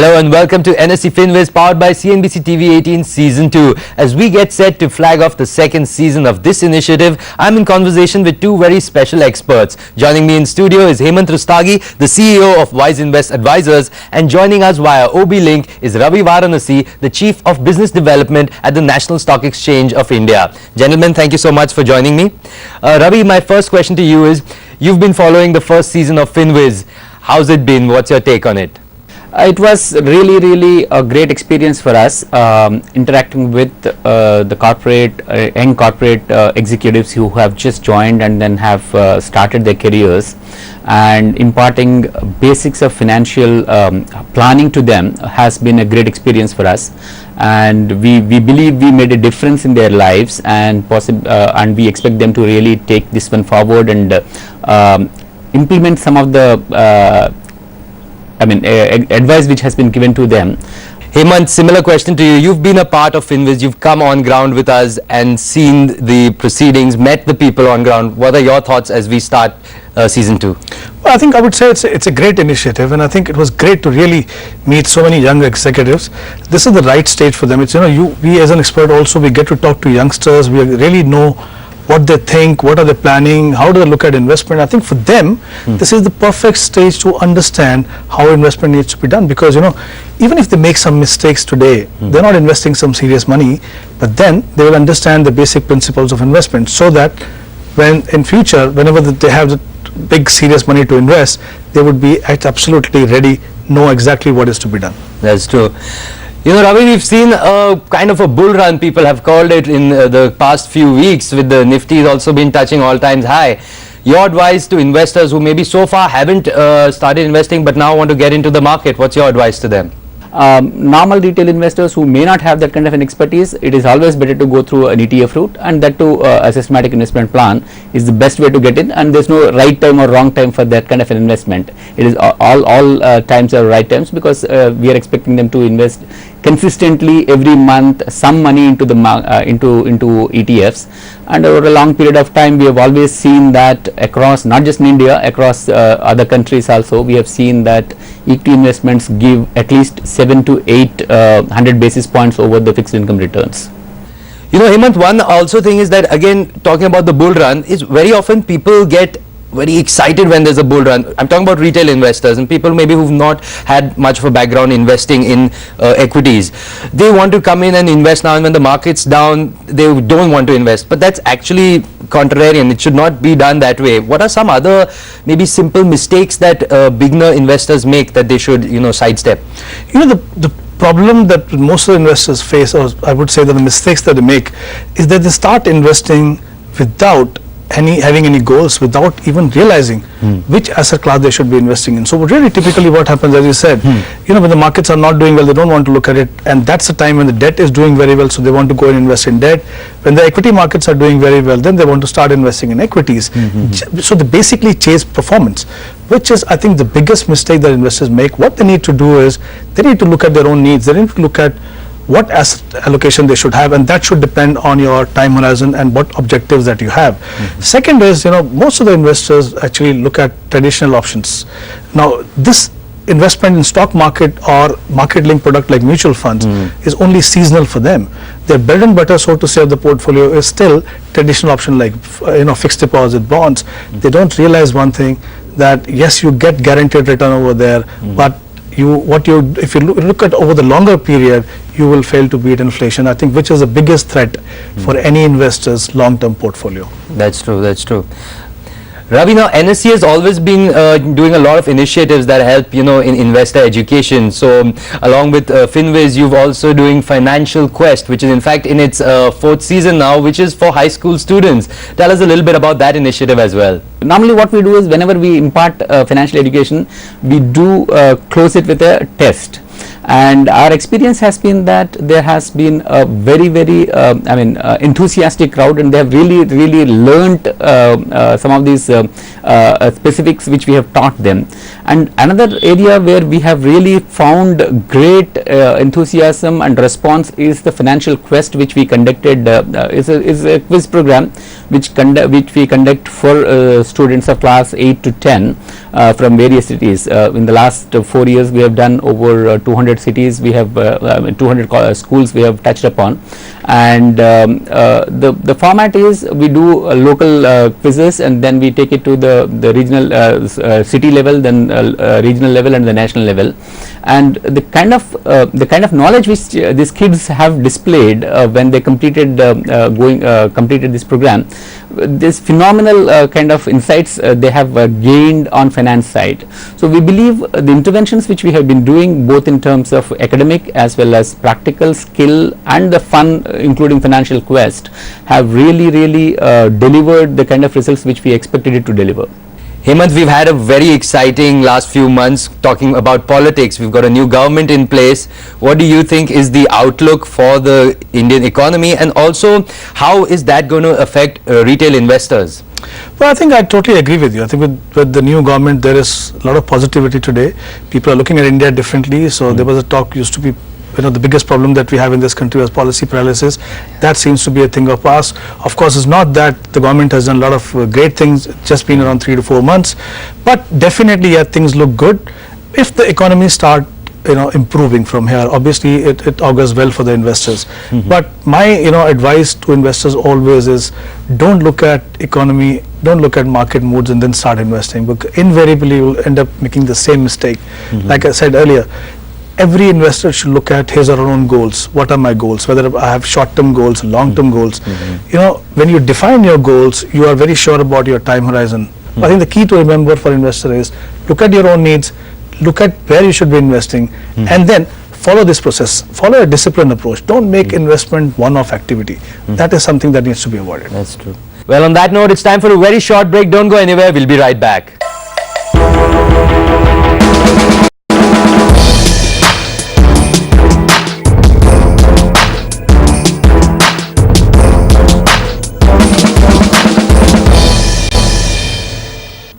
Hello and welcome to NSE FinWiz powered by CNBC TV 18 Season 2. As we get set to flag off the second season of this initiative, I'm in conversation with two very special experts. Joining me in studio is Hemant Rustagi, the CEO of Wise Invest Advisors, and joining us via OB Link is Ravi Varanasi, the Chief of Business Development at the National Stock Exchange of India. Gentlemen, thank you so much for joining me. Ravi, my first question to you is, you've been following the first season of FinWiz. How's it been? What's your take on it? It was really a great experience for us, interacting with the young corporate executives who have just joined and then have started their careers, and imparting basics of financial planning to them has been a great experience for us. And we believe we made a difference in their lives, and we expect them to really take this one forward and implement some of the advice which has been given to them. Hemant, similar question to you. You've been a part of FinWiz. You've come on ground with us and seen the proceedings, met the people on ground. What are your thoughts as we start season 2? Well, I think I would say it's a great initiative, and I think it was great to really meet so many young executives. This is the right stage for them. It's, we as an expert also, we get to talk to youngsters. We really know what they think, what are they planning, how do they look at investment. I think for them, this is the perfect stage to understand how investment needs to be done, because even if they make some mistakes today, they're not investing some serious money, but then they will understand the basic principles of investment, so that when in future, whenever they have the big serious money to invest, they would be absolutely ready, know exactly what is to be done. That's true. Ravi, we've seen a kind of a bull run, people have called it, in the past few weeks, with the Nifty also been touching all-time high. Your advice to investors who maybe so far haven't started investing but now want to get into the market, what's your advice to them? Normal retail investors who may not have that kind of an expertise, it is always better to go through an ETF route, and that too a systematic investment plan is the best way to get in, and there's no right time or wrong time for that kind of an investment. It is all times are right times, because we are expecting them to invest consistently every month some money into the into ETFs, and over a long period of time we have always seen that across, not just in India, across other countries also, we have seen that equity investments give at least 7 to 800 basis points over the fixed income returns. Hemant, one also thing is that, again, talking about the bull run, is very often people get very excited when there's a bull run. I'm talking about retail investors and people maybe who've not had much of a background investing in equities. They want to come in and invest now, and when the market's down, they don't want to invest. But that's actually contrarian. It should not be done that way. What are some other maybe simple mistakes that beginner investors make that they should, sidestep? The problem that most of the investors face, or I would say that the mistakes that they make, is that they start investing without having any goals, without even realizing which asset class they should be investing in. So really typically what happens, as you said, when the markets are not doing well, they don't want to look at it, and that's the time when the debt is doing very well, so they want to go and invest in debt. When the equity markets are doing very well, then they want to start investing in equities. So they basically chase performance, which is, I think, the biggest mistake that investors make. What they need to do is, they need to look at their own needs. They need to look at what asset allocation they should have, and that should depend on your time horizon and what objectives that you have. Second is, most of the investors actually look at traditional options. Now, this investment in stock market or market linked product like mutual funds is only seasonal for them. Their bread and butter, so to say, of the portfolio is still traditional option like fixed deposit bonds. They don't realize one thing, that yes, you get guaranteed return over there, but if you look at over the longer period, you will fail to beat inflation, I think, which is the biggest threat for any investor's long-term portfolio. That's true, that's true. Ravi, now NSE has always been doing a lot of initiatives that help, in investor education. So along with FinWiz, you've also doing Financial Quest, which is in fact in its 4th season now, which is for high school students. Tell us a little bit about that initiative as well. Normally what we do is, whenever we impart financial education, we do close it with a test. And our experience has been that there has been a very enthusiastic crowd, and they have really learned some of these specifics which we have taught them. And another area where we have really found great enthusiasm and response is the Financial Quest, which we conducted. Is a quiz program which we conduct for students of class 8 to 10 from various cities. In the last 4 years, we have done over 200 200 cities, we have 200 schools we have touched upon, and the format is we do local quizzes, and then we take it to the regional city level, then regional level and the national level, and the kind of knowledge which these kids have displayed when they completed completed this program, this phenomenal kind of insights they have gained on finance side. So we believe the interventions which we have been doing, both in terms of academic as well as practical skill and the fun, including financial quest, have really delivered the kind of results which we expected it to deliver. Hemant, we've had a very exciting last few months talking about politics. We've got a new government in place. What do you think is the outlook for the Indian economy, and also how is that going to affect retail investors? Well, I think I totally agree with you. I think with the new government, there is a lot of positivity today. People are looking at India differently. So there was a talk used to be, the biggest problem that we have in this country was policy paralysis. That seems to be a thing of past. Of course, it's not that the government has done a lot of great things, just been around 3 to 4 months, but definitely, yeah, things look good. If the economy start improving from here, obviously it augurs well for the investors. But my advice to investors always is, don't look at economy, don't look at market moods and then start investing, because invariably you will end up making the same mistake. Like I said earlier, every investor should look at his or her own goals. What are my goals? Whether I have short-term goals, long-term goals. When you define your goals, you are very sure about your time horizon. I think the key to remember for investor is, look at your own needs, look at where you should be investing, and then follow this process. Follow a disciplined approach. Don't make investment one-off activity. That is something that needs to be avoided. That's true. Well, on that note, it's time for a very short break. Don't go anywhere. We'll be right back.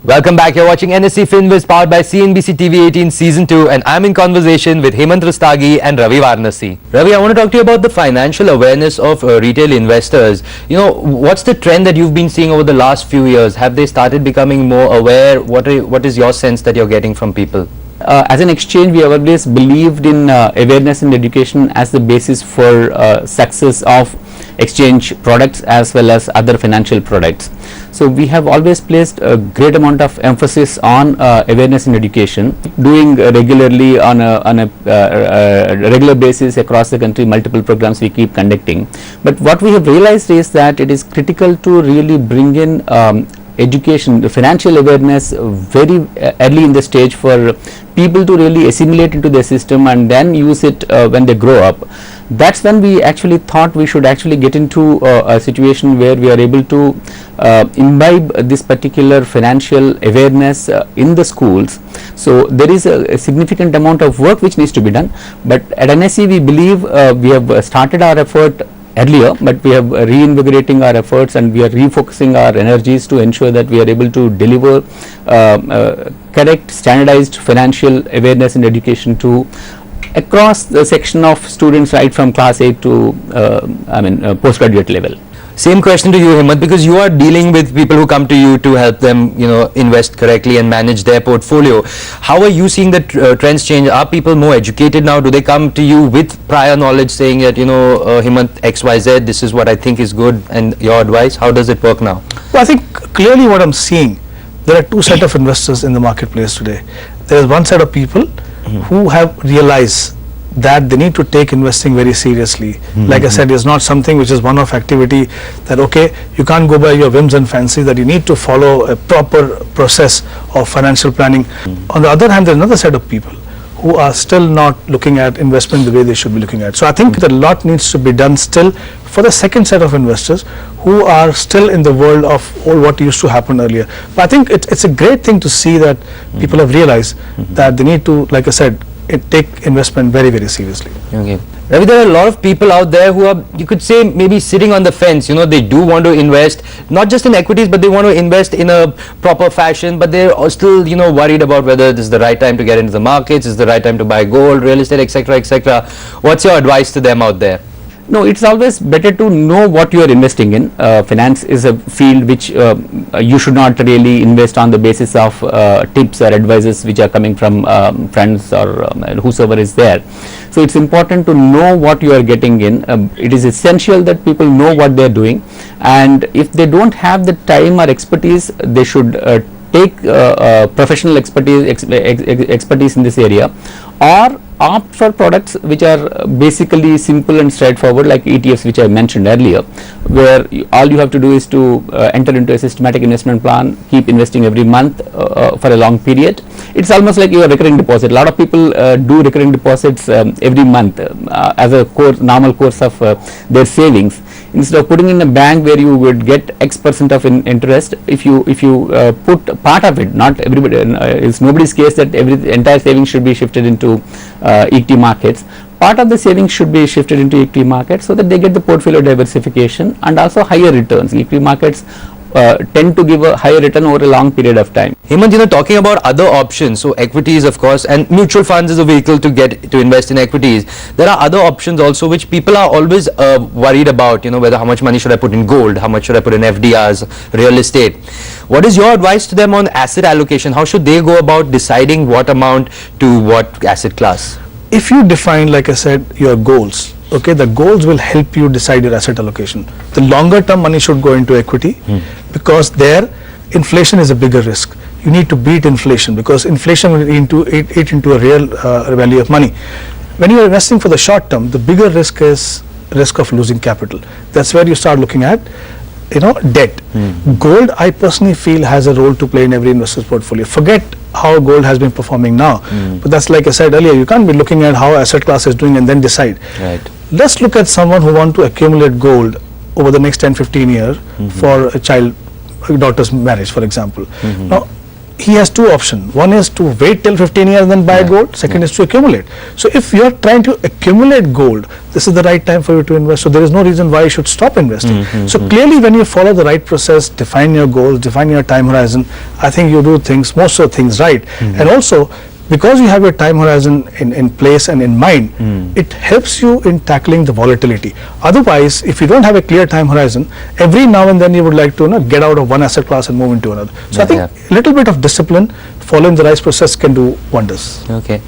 Welcome back. You're watching NSE FinWiz, powered by CNBC TV 18 Season 2, and I'm in conversation with Hemant Rustagi and Ravi Varanasi. Ravi, I want to talk to you about the financial awareness of retail investors. What's the trend that you've been seeing over the last few years? Have they started becoming more aware? What is your sense that you're getting from people? As an exchange, we have always believed in awareness and education as the basis for success of exchange products as well as other financial products. So we have always placed a great amount of emphasis on awareness and education, doing regularly on a regular basis across the country. Multiple programs we keep conducting. But what we have realized is that it is critical to really bring in education, the financial awareness very early in the stage, for people to really assimilate into the system and then use it when they grow up. That's when we actually thought we should actually get into a situation where we are able to imbibe this particular financial awareness in the schools. So there is a significant amount of work which needs to be done, but at NSE we believe we have started our effort earlier, but we have reinvigorating our efforts and we are refocusing our energies to ensure that we are able to deliver correct standardized financial awareness and education to across the section of students, right from class 8 to postgraduate level. Same question to you, Hemant, because you are dealing with people who come to you to help them, invest correctly and manage their portfolio. How are you seeing the trends change? Are people more educated now? Do they come to you with prior knowledge saying that, Hemant, XYZ, this is what I think is good, and your advice? How does it work now? Well, I think clearly what I'm seeing, there are two sets of investors in the marketplace today. There is one set of people who have realized that they need to take investing very seriously. Like I said, it's not something which is one-off activity, that okay, you can't go by your whims and fancies, that you need to follow a proper process of financial planning. On the other hand, there's another set of people who are still not looking at investment the way they should be looking at. So I think that a lot needs to be done still for the second set of investors who are still in the world of all what used to happen earlier. But I think it's a great thing to see that people have realized that they need to, like I said, take investment very, very seriously. Okay. Ravi, there are a lot of people out there who are, you could say, maybe sitting on the fence. They do want to invest, not just in equities, but they want to invest in a proper fashion, but they're still, worried about whether this is the right time to get into the markets, is the right time to buy gold, real estate, etc., etc. What's your advice to them out there? No, it's always better to know what you are investing in. Finance is a field which you should not really invest on the basis of tips or advices which are coming from friends or whosoever is there. So it's important to know what you are getting in. It is essential that people know what they are doing, and if they don't have the time or expertise, they should take professional expertise in this area, or opt for products which are basically simple and straightforward, like ETFs, which I mentioned earlier, where all you have to do is to enter into a systematic investment plan, keep investing every month for a long period. It's almost like your recurring deposit. A lot of people do recurring deposits every month as a normal course of their savings. Instead of putting in a bank where you would get X% of interest, if you put part of it, not everybody, it's nobody's case that entire savings should be shifted into equity markets. Part of the savings should be shifted into equity markets so that they get the portfolio diversification and also higher returns. Equity markets tend to give a higher return over a long period of time. Hemant, talking about other options, so equities of course, and mutual funds is a vehicle to invest in equities. There are other options also which people are always worried about, whether how much money should I put in gold, how much should I put in FDRs, real estate. What is your advice to them on asset allocation? How should they go about deciding what amount to what asset class? If you define, like I said, your goals, okay, the goals will help you decide your asset allocation. The longer term money should go into equity because there inflation is a bigger risk. You need to beat inflation because inflation will eat into a real value of money. When you are investing for the short term, the bigger risk is risk of losing capital. That's where you start looking at debt. Gold, I personally feel, has a role to play in every investor's portfolio. Forget how gold has been performing now, but that's, like I said earlier, you can't be looking at how asset class is doing and then decide. Right. Let's look at someone who wants to accumulate gold over the next 10-15 years for a daughter's marriage, for example. Now, he has two options. One is to wait till 15 years and then buy gold. Second is to accumulate. So if you are trying to accumulate gold, this is the right time for you to invest. So there is no reason why you should stop investing. So clearly, when you follow the right process, define your goals, define your time horizon, I think you do most of the things right. And also, because you have your time horizon in place and in mind, it helps you in tackling the volatility. Otherwise, if you don't have a clear time horizon, every now and then you would like to get out of one asset class and move into another. So I think a little bit of discipline, following the right process, can do wonders. Okay.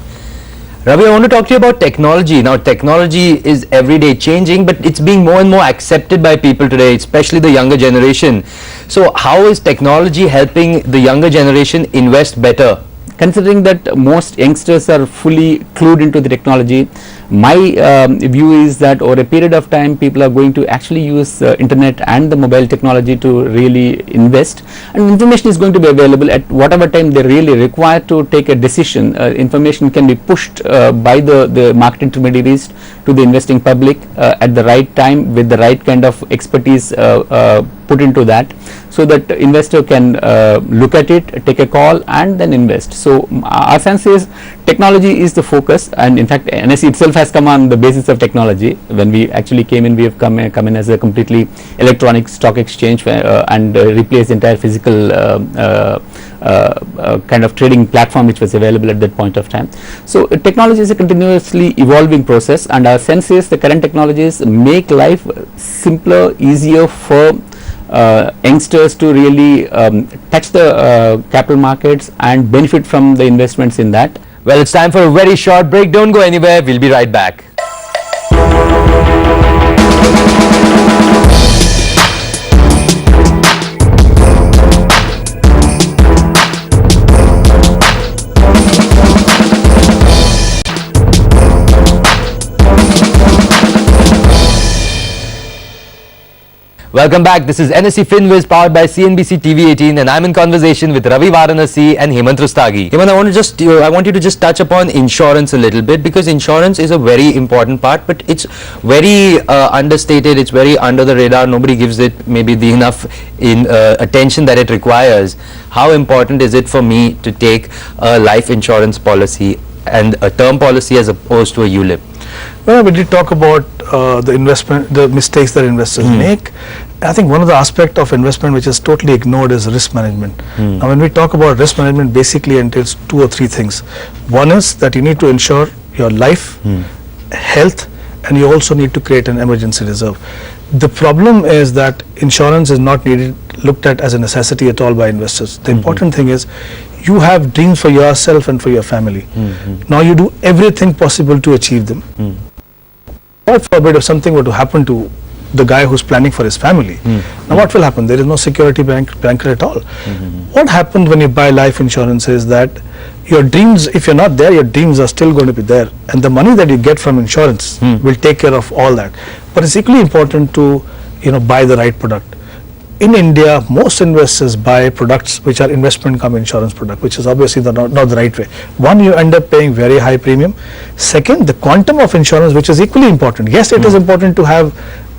Ravi, I want to talk to you about technology. Now, technology is every day changing, but it's being more and more accepted by people today, especially the younger generation. So how is technology helping the younger generation invest better? Considering that most youngsters are fully clued into the technology, my view is that over a period of time people are going to actually use internet and the mobile technology to really invest, and information is going to be available at whatever time they really require to take a decision. Information can be pushed by the market intermediaries to the investing public at the right time with the right kind of expertise put into that, so that investor can look at it, take a call and then invest. So our sense is technology is the focus, and in fact NSE itself has come on the basis of technology. When we actually came in, we have come in as a completely electronic stock exchange and replaced the entire physical kind of trading platform which was available at that point of time. So technology is a continuously evolving process, and our sense is the current technologies make life simpler, easier for youngsters to really touch the capital markets and benefit from the investments in that. Well, it's time for a very short break. Don't go anywhere. We'll be right back. Welcome back. This is NSE FinWiz powered by CNBC TV 18, and I'm in conversation with Ravi Varanasi and Hemant Rustagi. Hemant, I want you to just touch upon insurance a little bit, because insurance is a very important part, but it's very understated. It's very under the radar. Nobody gives it maybe the enough attention that it requires. How important is it for me to take a life insurance policy and a term policy as opposed to a ULIP? Well, we did talk about the mistakes that investors make. I think one of the aspects of investment which is totally ignored is risk management. Now, when we talk about risk management, basically entails 2 or 3 things. One is that you need to ensure your life, health, and you also need to create an emergency reserve. The problem is that insurance is not looked at as a necessity at all by investors. The important thing is you have dreams for yourself and for your family. Now you do everything possible to achieve them. God forbid if something were to happen to the guy who's planning for his family. Now what will happen? There is no security blanket at all. What happens when you buy life insurance is that your dreams, if you're not there, your dreams are still going to be there, and the money that you get from insurance will take care of all that. But it's equally important to buy the right product. In India, most investors buy products which are investment cum insurance product, which is obviously not the right way. One, you end up paying very high premium. Second, the quantum of insurance, which is equally important. Yes, it is important to have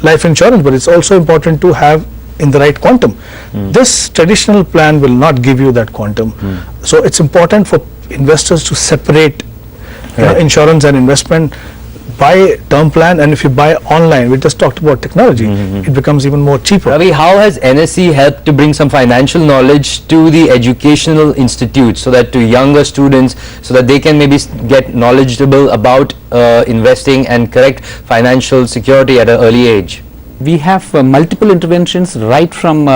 life insurance, but it's also important to have in the right quantum. This traditional plan will not give you that quantum. So it's important for investors to separate insurance and investment. Buy term plan, and if you buy online, we just talked about technology, it becomes even more cheaper. Ravi, how has NSE helped to bring some financial knowledge to the educational institutes, so that to younger students, so that they can maybe get knowledgeable about investing and correct financial security at an early age? We have multiple interventions right from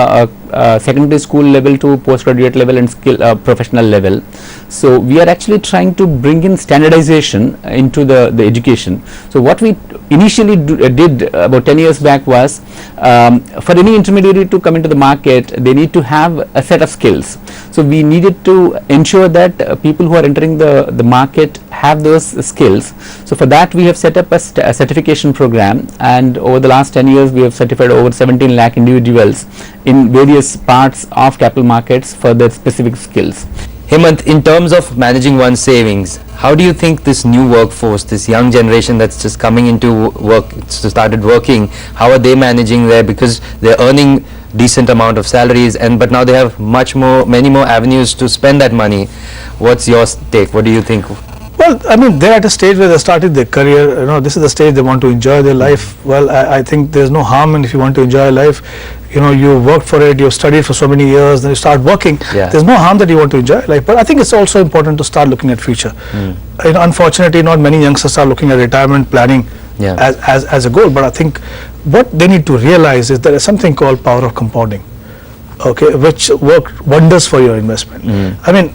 secondary school level to postgraduate level and skill professional level. So we are actually trying to bring in standardization into the education. So what we initially did about 10 years back was, for any intermediary to come into the market, they need to have a set of skills. So we needed to ensure that people who are entering the market have those skills. So for that we have set up a certification program, and over the last 10 years we have certified over 17 lakh individuals in various parts of capital markets for their specific skills. Hemant, in terms of managing one's savings, how do you think this new workforce, this young generation that's just coming into work, started working, how are they managing there? Because they're earning decent amount of salaries, but now they have many more avenues to spend that money. What's your take? What do you think? Well, I mean, they're at a stage where they started their career. This is the stage they want to enjoy their life. Well, I think there's no harm in, if you want to enjoy life, you worked for it, you've studied for so many years, then you start working. There's no harm that you want to enjoy life. But I think it's also important to start looking at future. Unfortunately, not many youngsters are looking at retirement planning as a goal. But I think what they need to realize is there is something called power of compounding, which work wonders for your investment. I mean,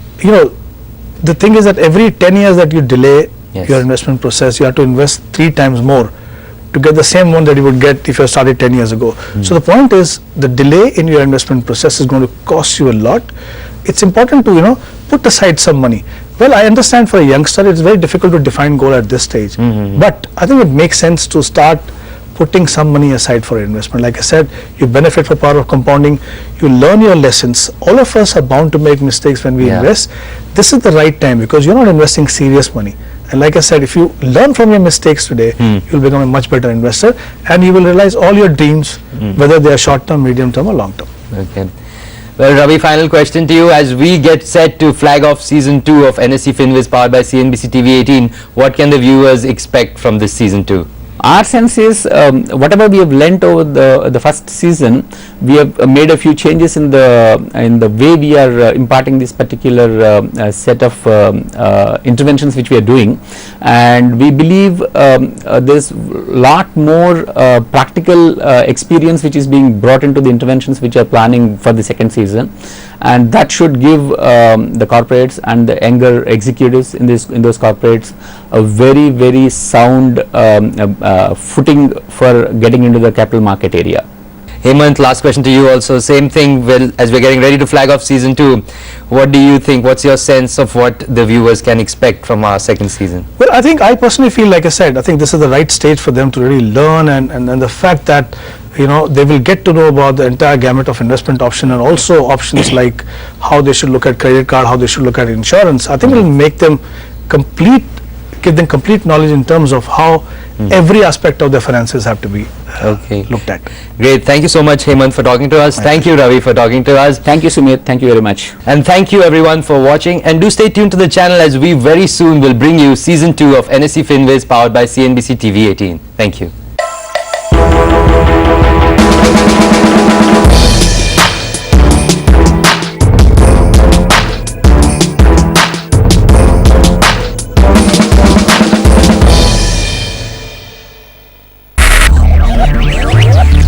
the thing is that every 10 years that you delay your investment process, you have to invest 3 times more to get the same one that you would get if you started 10 years ago. So the point is, the delay in your investment process is going to cost you a lot. It's important to put aside some money. Well, I understand for a youngster it's very difficult to define goal at this stage, but I think it makes sense to start putting some money aside for investment. Like I said, you benefit from power of compounding, you learn your lessons. All of us are bound to make mistakes when we invest. This is the right time, because you're not investing serious money. And like I said, if you learn from your mistakes today, you'll become a much better investor, and you will realize all your dreams, whether they are short term, medium term or long term. Okay. Well, Ravi, final question to you. As we get set to flag off season 2 of NSE FinWiz powered by CNBC TV 18, what can the viewers expect from this season 2? Our sense is, whatever we have learnt over the first season, we have made a few changes in the way we are imparting this particular set of interventions which we are doing, and we believe there's lot more practical experience which is being brought into the interventions which are planning for the second season, and that should give the corporates and the younger executives in those corporates a very, very sound footing for getting into the capital market area. Hemant, last question to you also. Same thing, well, as we're getting ready to flag off season 2, what do you think? What's your sense of what the viewers can expect from our second season? Well, I personally feel, like I said, I think this is the right stage for them to really learn, and the fact that they will get to know about the entire gamut of investment option, and also options like how they should look at credit card, how they should look at insurance. I think it will make them give them complete knowledge in terms of how every aspect of their finances have to be looked at. Great. Thank you so much, Hemant, for talking to us. Thank you, Ravi, for talking to us. Thank you, Sumit. Thank you very much. And thank you everyone for watching, and do stay tuned to the channel, as we very soon will bring you season 2 of NSE FinWiz powered by CNBC TV 18. Thank you. Bye.